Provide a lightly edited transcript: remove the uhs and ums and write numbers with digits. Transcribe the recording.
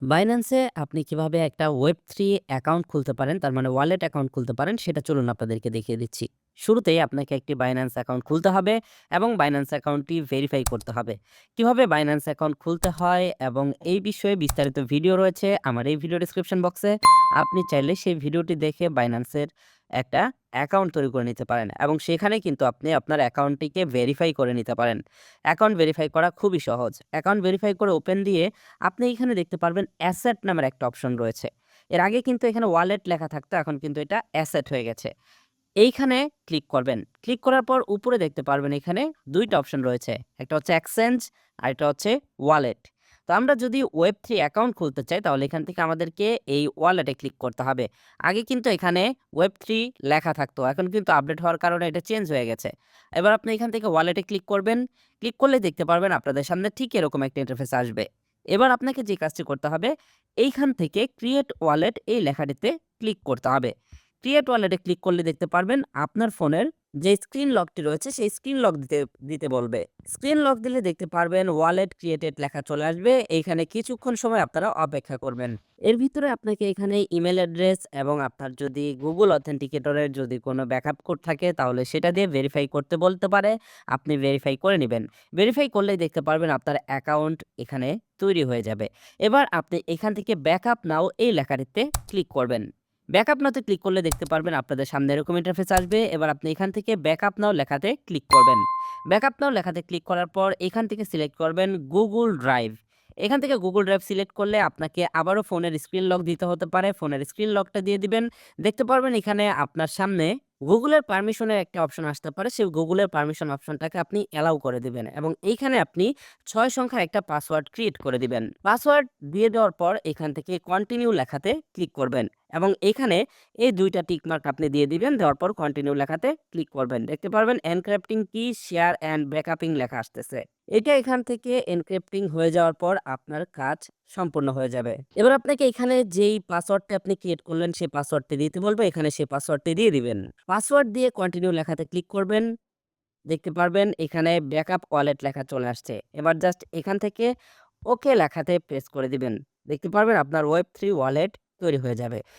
বাইন্যান্সে আপনি কিভাবে একটা ওয়েব3 অ্যাকাউন্ট খুলতে পারেন, তার মানে ওয়ালেট অ্যাকাউন্ট খুলতে পারেন, সেটা চলুন আপনাদেরকে দেখিয়ে দিচ্ছি। শুরুতেই আপনাকে একটি বাইন্যান্স অ্যাকাউন্ট খুলতে হবে এবং বাইন্যান্স অ্যাকাউন্টটি ভেরিফাই করতে হবে। কিভাবে বাইন্যান্স অ্যাকাউন্ট খুলতে হয় এবং এই বিষয়ে বিস্তারিত ভিডিও রয়েছে আমার এই ভিডিও ডেসক্রিপশন বক্সে। আপনি চাইলে সেই ভিডিওটি দেখে বাইন্যান্সের একটা অ্যাকাউন্ট তৈরি করে নিতে পারেন এবং সেখানে কিন্তু আপনি আপনার অ্যাকাউন্টটিকে ভেরিফাই করে নিতে পারেন। অ্যাকাউন্ট ভেরিফাই করা খুবই সহজ। অ্যাকাউন্ট ভেরিফাই করে ওপেন দিয়ে আপনি এখানে দেখতে পারবেন অ্যাসেট নামের একটা অপশন রয়েছে। এর আগে কিন্তু এখানে ওয়ালেট লেখা থাকতো, এখন কিন্তু এটা অ্যাসেট হয়ে গেছে। এইখানে ক্লিক করবেন। ক্লিক করার পর উপরে দেখতে পারবেন এখানে ২ টা অপশন রয়েছে। একটা হচ্ছে এক্সচেঞ্জ আরেকটা হচ্ছে ওয়ালেট। তো আমরা যদি ওয়েব3 অ্যাকাউন্ট খুলতে চাই তাহলে এখান থেকে আমাদেরকে এই ওয়ালেটে ক্লিক করতে হবে। আগে কিন্তু এখানে ওয়েব3 লেখা থাকতো। এখন কিন্তু আপডেট হওয়ার কারণে এটা চেঞ্জ হয়ে গেছে। এবার আপনি এখান থেকে ওয়ালেটে ক্লিক করবেন। ক্লিক করলে দেখতে পারবেন আপনাদের সামনে ঠিক এরকম একটা ইন্টারফেস আসবে। এবার আপনাকে যে কাজটি করতে হবে, এইখান থেকে ক্রিয়েট ওয়ালেট এই লেখাটিতে ক্লিক করতে হবে। ক্রিয়েট ওয়ালেটে ক্লিক করলে দেখতে পারবেন আপনার ফোনের যে স্ক্রিন লকটি রয়েছে সেই স্ক্রিন লক দিতে দিতে বলবে। স্ক্রিন লক দিলে দেখতে পারবেন ওয়ালেট ক্রিয়েটেড লেখা চলে আসবে। এইখানে কিছুক্ষণ সময় আপনারা অপেক্ষা করবেন। এর ভিতরে আপনাকে এখানে ইমেল অ্যাড্রেস এবং আপনার যদি Google অথেন্টিকেটরের যদি কোনো ব্যাকআপ কোড থাকে তাহলে সেটা দিয়ে ভেরিফাই করতে বলতে পারে। আপনি ভেরিফাই করে নিবেন। ভেরিফাই করলেই দেখতে পারবেন আপনার অ্যাকাউন্ট এখানে তৈরি হয়ে যাবে। এবার আপনি এখান থেকে ব্যাকআপ নাও এই লেখাটিতে ক্লিক করবেন। ব্যাকআপ নাওতে ক্লিক করলে দেখতে পারবেন আপনাদের সামনে এরকম ইন্টারফেস আসবে। এবার আপনি এখান থেকে ব্যাকআপ নাও লেখাতে ক্লিক করবেন। ব্যাকআপ নাও লেখাতে ক্লিক করার পর এখান থেকে সিলেক্ট করবেন Google ড্রাইভ। এখান থেকে Google ড্রাইভ সিলেক্ট করলে আপনাকে আবারও ফোনের স্ক্রিন লক দিতে হতে পারে। ফোনের স্ক্রিন লকটা দিয়ে দিবেন। দেখতে পারবেন এখানে আপনার সামনে Google এর পারমিশনের একটা অপশন আসতে পারে। সেই Google এর পারমিশন অপশনটাকে আপনি অ্যালাউ করে দিবেন এবং এইখানে আপনি ৬ সংখ্যার একটা পাসওয়ার্ড ক্রিয়েট করে দিবেন। পাসওয়ার্ড দিয়ে দেওয়ার পর এখান থেকে কন্টিনিউ লেখাতে ক্লিক করবেন এবং এখানে এই ২ টা টিক মার্ক আপনি দিয়ে দিবেন। দেওয়ার পর কন্টিনিউ লেখাতে ক্লিক করবেন। দেখতে পারবেন এনক্রিপ্টিং কি শেয়ার অ্যান্ড ব্যাকআপিং লেখা আসতেছে। এটা এখান থেকে এনক্রিপ্টিং হয়ে যাওয়ার পর আপনার কাজ সম্পূর্ণ হয়ে যাবে। এবার আপনাকে এখানে যেই পাসওয়ার্ডটা আপনি ক্রিয়েট করলেন সেই পাসওয়ার্ডটি দিতে বলবে। এখানে সেই পাসওয়ার্ডটি দিয়ে দিবেন। পাসওয়ার্ড দিয়ে কন্টিনিউ লেখাতে ক্লিক করবেন। দেখতে পারবেন এখানে ব্যাকআপ ওয়ালেট লেখা চলে আসছে। এবার জাস্ট এখান থেকে ওকে লেখাতে প্রেস করে দিবেন। দেখতে পারবেন আপনার ওয়েব3 ওয়ালেট তৈরি হয়ে যাবে।